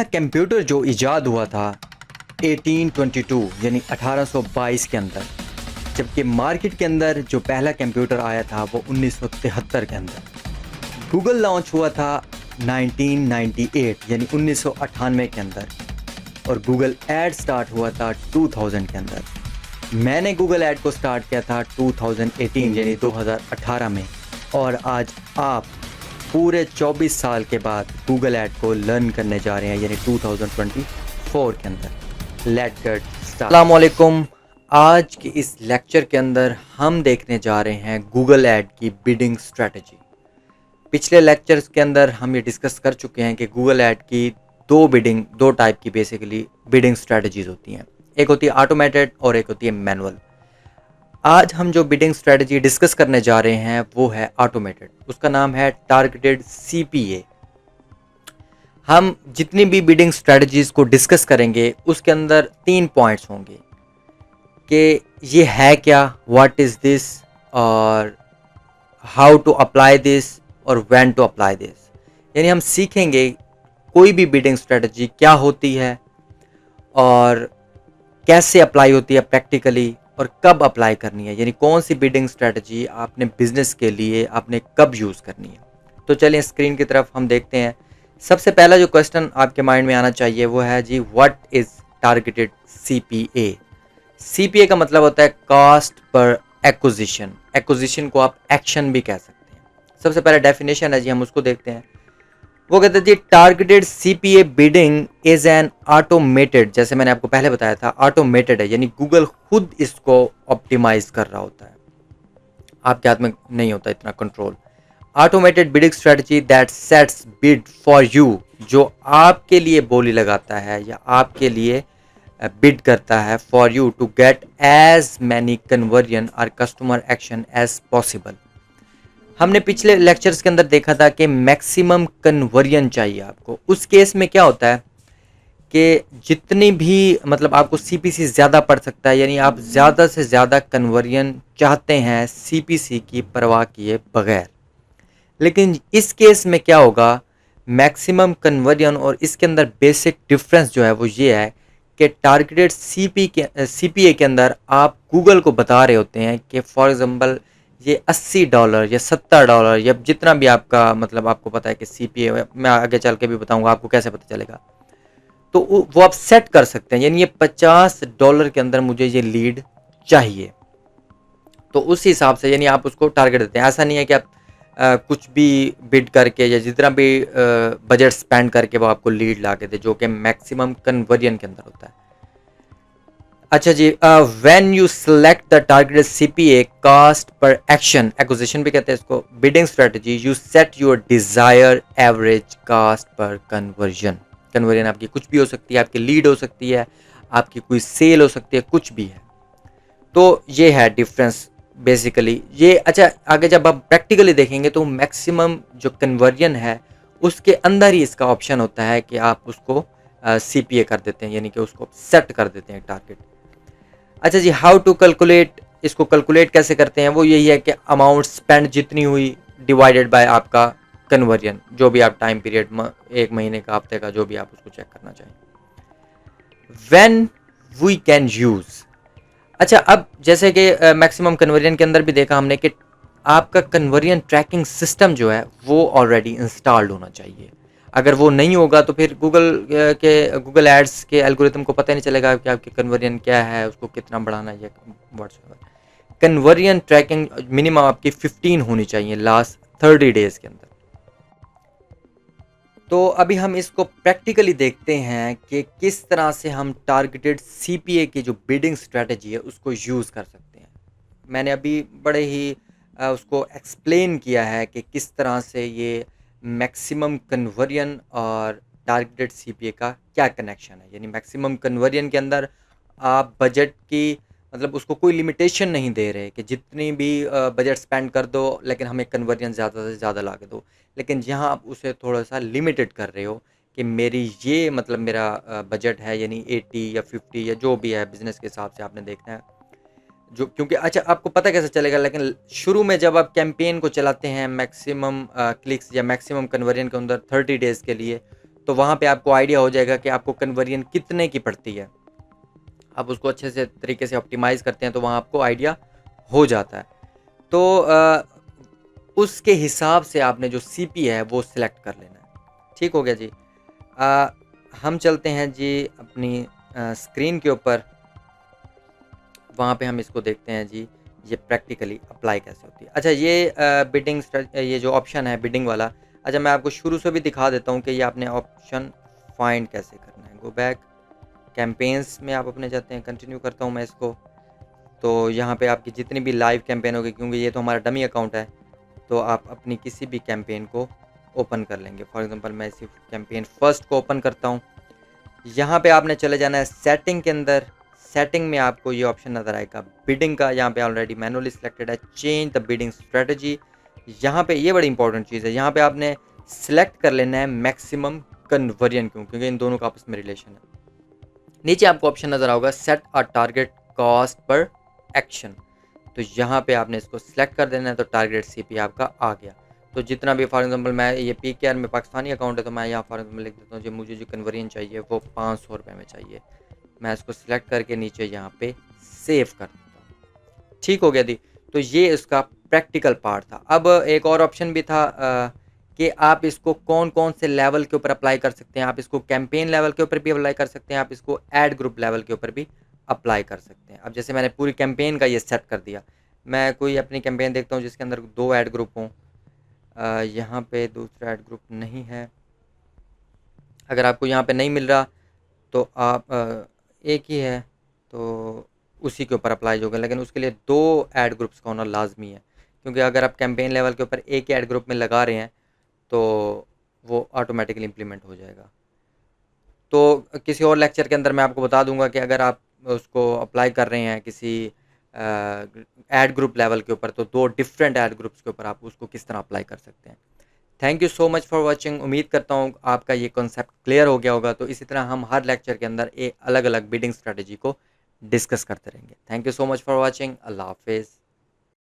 Computer जो इजाद हुआ था 1822 यानी 1822 के अंदर, जबकि मार्केट के अंदर जो पहला कंप्यूटर आया था वो 1973 के अंदर। गूगल लॉन्च हुआ था 1998 यानी 1998 के अंदर, और गूगल ऐड स्टार्ट हुआ था 2000 के अंदर। मैंने गूगल ऐड को स्टार्ट किया था 2018 यानी 2018 में, और आज आप पूरे 24 साल के बाद गूगल ऐड को लर्न करने जा रहे हैं यानी 2024 के अंदर। Let's get start. अस्सलाम वालेकुम। आज के इस लेक्चर के अंदर हम देखने जा रहे हैं गूगल ऐड की बिडिंग स्ट्रेटजी। पिछले लेक्चर्स के अंदर हम ये डिस्कस कर चुके हैं कि गूगल ऐड की दो टाइप की बेसिकली बिडिंग स्ट्रेटजीज होती हैं। एक होती है ऑटोमेटेड और एक होती है मैनुअल। आज हम जो बिडिंग स्ट्रेटजी डिस्कस करने जा रहे हैं वो है ऑटोमेटेड। उसका नाम है टारगेटेड सीपीए। हम जितनी भी बिडिंग स्ट्रेटजीज को डिस्कस करेंगे उसके अंदर 3 पॉइंट्स होंगे कि ये है क्या, व्हाट इज़ दिस, और हाउ टू अप्लाई दिस और व्हेन टू अप्लाई दिस। यानी हम सीखेंगे कोई भी बिडिंग स्ट्रेटजी क्या होती है और कैसे अप्लाई होती है प्रैक्टिकली, और कब अप्लाई करनी है, यानी कौन सी बिडिंग स्ट्रेटजी आपने बिजनेस के लिए आपने कब यूज़ करनी है। तो चलिए स्क्रीन की तरफ हम देखते हैं। सबसे पहला जो क्वेश्चन आपके माइंड में आना चाहिए वो है जी, what is targeted CPA. CPA का मतलब होता है कॉस्ट पर एक्विजिशन। एक्विजिशन को आप एक्शन भी कह सकते हैं। सबसे पहला डेफिनेशन है जी, हम उसको देखते हैं। वो कहते हैं जी, targeted CPA bidding is an automated, जैसे मैंने आपको पहले बताया था ऑटोमेटेड है, यानी गूगल खुद इसको ऑप्टिमाइज कर रहा होता है, आपके हाथ में नहीं होता इतना control. Automated bidding strategy that sets bid for you, जो आपके लिए बोली लगाता है या आपके लिए बिड करता है for you to get as many conversion और कस्टमर एक्शन एज पॉसिबल। हमने पिछले लेक्चर्स के अंदर देखा था कि मैक्सिमम कन्वर्जन चाहिए आपको। उस केस में क्या होता है कि जितनी भी मतलब आपको सीपीसी ज़्यादा पड़ सकता है, यानी आप ज़्यादा से ज़्यादा कन्वर्जन चाहते हैं सीपीसी की परवाह किए बगैर। लेकिन इस केस में क्या होगा, मैक्सिमम कन्वर्जन और इसके अंदर बेसिक डिफरेंस जो है वो ये है कि टारगेटेड सीपीए के अंदर आप गूगल को बता रहे होते हैं कि फॉर एग्जांपल ये $80 या $70 या जितना भी आपका मतलब आपको पता है कि सीपीए, मैं आगे चल के भी बताऊंगा आपको कैसे पता चलेगा, तो वो आप सेट कर सकते हैं। यानी ये $50 के अंदर मुझे ये लीड चाहिए, तो उस हिसाब से यानी आप उसको टारगेट देते हैं। ऐसा नहीं है कि आप कुछ भी बिड करके या जितना भी बजट स्पेंड करके वो आपको लीड ला के दे, जो कि मैक्सिमम कन्वर्जन के अंदर होता है। अच्छा जी, when you select the targeted CPA cost per action, acquisition भी कहते हैं इसको, bidding strategy, you set your desire average cost per conversion. Conversion आपकी कुछ भी हो सकती है, आपकी लीड हो सकती है, आपकी कोई सेल हो सकती है, कुछ भी है। तो ये है डिफरेंस बेसिकली ये। अच्छा, आगे जब आप प्रैक्टिकली देखेंगे तो मैक्सिमम जो कन्वर्जन है उसके अंदर ही इसका ऑप्शन होता है कि आप उसको सीपीए कर देते हैं, यानी कि उसको सेट कर देते हैं टारगेट। अच्छा जी, हाउ टू कैलकुलेट, इसको कैलकुलेट कैसे करते हैं, वो यही है कि अमाउंट स्पेंड जितनी हुई डिवाइडेड बाय आपका कन्वर्जन, जो भी आप टाइम पीरियड, 1 महीने का, हफ्ते का, जो भी आप उसको चेक करना चाहें। When we can use. अच्छा, अब जैसे कि मैक्सिमम कन्वर्जन के अंदर भी देखा हमने कि आपका कन्वर्जन ट्रैकिंग सिस्टम जो है वो ऑलरेडी इंस्टॉल्ड होना चाहिए। अगर वो नहीं होगा तो फिर गूगल एड्स के एल्गोरिथम को पता नहीं चलेगा कि आपकी कन्वर्जन क्या है, उसको कितना बढ़ाना है, व्हाट्सएवर। कन्वर्जन ट्रैकिंग मिनिमम आपकी 15 होनी चाहिए लास्ट 30 डेज के अंदर। तो अभी हम इसको प्रैक्टिकली देखते हैं कि किस तरह से हम टारगेटेड सीपीए की जो बिडिंग स्ट्रेटजी है उसको यूज़ कर सकते हैं। मैंने अभी बड़े ही उसको एक्सप्लेन किया है कि किस तरह से ये मैक्सिमम कन्वर्जन और टारगेटेड सीपीए का क्या कनेक्शन है। यानी मैक्सिमम कन्वर्जन के अंदर आप बजट की मतलब उसको कोई लिमिटेशन नहीं दे रहे कि जितनी भी बजट स्पेंड कर दो लेकिन हमें कन्वर्जन ज़्यादा से ज़्यादा ला के दो। लेकिन यहाँ आप उसे थोड़ा सा लिमिटेड कर रहे हो कि मेरी ये मतलब मेरा बजट है यानी 80 या 50 या जो भी है, बिज़नेस के हिसाब से आपने देखना है जो, क्योंकि अच्छा आपको पता कैसे चलेगा, लेकिन शुरू में जब आप कैंपेन को चलाते हैं मैक्सिमम क्लिक्स या मैक्सिमम कन्वर्जन के अंदर 30 डेज़ के लिए, तो वहाँ पे आपको आइडिया हो जाएगा कि आपको कन्वर्जन कितने की पड़ती है। आप उसको अच्छे से तरीके से ऑप्टिमाइज़ करते हैं तो वहाँ आपको आइडिया हो जाता है। तो उसके हिसाब से आपने जो सीपी है वो सिलेक्ट कर लेना है। ठीक हो गया जी। हम चलते हैं जी अपनी स्क्रीन के ऊपर, वहाँ पे हम इसको देखते हैं जी, ये प्रैक्टिकली अप्लाई कैसे होती है। अच्छा, ये बिडिंग ये जो ऑप्शन है बिडिंग वाला, अच्छा मैं आपको शुरू से भी दिखा देता हूँ कि ये आपने ऑप्शन फाइंड कैसे करना है। गो बैक कैंपेन्स में आप अपने जाते हैं, कंटिन्यू करता हूँ मैं इसको। तो यहाँ पे आपकी जितनी भी लाइव कैंपेन होगी, क्योंकि ये तो हमारा डमी अकाउंट है, तो आप अपनी किसी भी कैंपेन को ओपन कर लेंगे। फॉर एग्जांपल मैं इसी कैंपेन फर्स्ट को ओपन करता हूँ। यहाँ पे आपने चले जाना है सेटिंग के अंदर। सेटिंग में आपको ये ऑप्शन नज़र आएगा बिडिंग का, यहाँ पे ऑलरेडी मैनुअली सिलेक्टेड है, चेंज द बिडिंग स्ट्रेटजी। यहाँ पे ये बड़ी इंपॉर्टेंट चीज़ है, यहाँ पे आपने सिलेक्ट कर लेना है मैक्सिमम कन्वर्जन, क्योंकि इन दोनों का आपस में रिलेशन है। नीचे आपको ऑप्शन नज़र आओगा set a target cost per action, तो यहाँ पे आपने इसको सिलेक्ट कर देना है, तो टारगेट सीपी आपका आ गया। तो जितना भी फॉर एग्जांपल मैं ये पीकेआर में पाकिस्तानी अकाउंट है, तो मैं यहाँ फॉर एग्जांपल लिख देता हूँ जो मुझे जो कन्वर्जन चाहिए वो 500 रुपये में चाहिए। मैं इसको सिलेक्ट करके नीचे यहाँ पे सेव कर देता हूँ। ठीक हो गया दी। तो ये इसका प्रैक्टिकल पार्ट था। अब एक और ऑप्शन भी था कि आप इसको कौन कौन से लेवल के ऊपर अप्लाई कर सकते हैं। आप इसको कैंपेन लेवल के ऊपर भी अप्लाई कर सकते हैं, आप इसको एड ग्रुप लेवल के ऊपर भी अप्लाई कर सकते हैं। अब जैसे मैंने पूरी कैंपेन का ये सेट कर दिया, मैं कोई अपनी कैंपेन देखता हूँ जिसके अंदर 2 ऐड ग्रुप हों। यहाँ पे दूसरा ऐड ग्रुप नहीं है। अगर आपको यहाँ पे नहीं मिल रहा तो आप एक ही है तो उसी के ऊपर अप्लाई होगा, लेकिन उसके लिए 2 ऐड ग्रुप्स का होना लाजमी है, क्योंकि अगर आप कैंपेन लेवल के ऊपर एक ही ऐड ग्रुप में लगा रहे हैं तो वो ऑटोमेटिकली इम्प्लीमेंट हो जाएगा। तो किसी और लेक्चर के अंदर मैं आपको बता दूंगा कि अगर आप उसको अप्लाई कर रहे हैं किसी ऐड ग्रुप लेवल के ऊपर, तो 2 डिफरेंट ऐड ग्रुप्स के ऊपर आप उसको किस तरह अप्लाई कर सकते हैं। Thank you so much for watching. उम्मीद करता हूँ आपका ये कॉन्सेप्ट क्लियर हो गया होगा। तो इसी तरह हम हर लेक्चर के अंदर एक अलग अलग बिडिंग स्ट्रेटजी को डिस्कस करते रहेंगे। Thank you so much for watching. अल्लाह हाफिज़।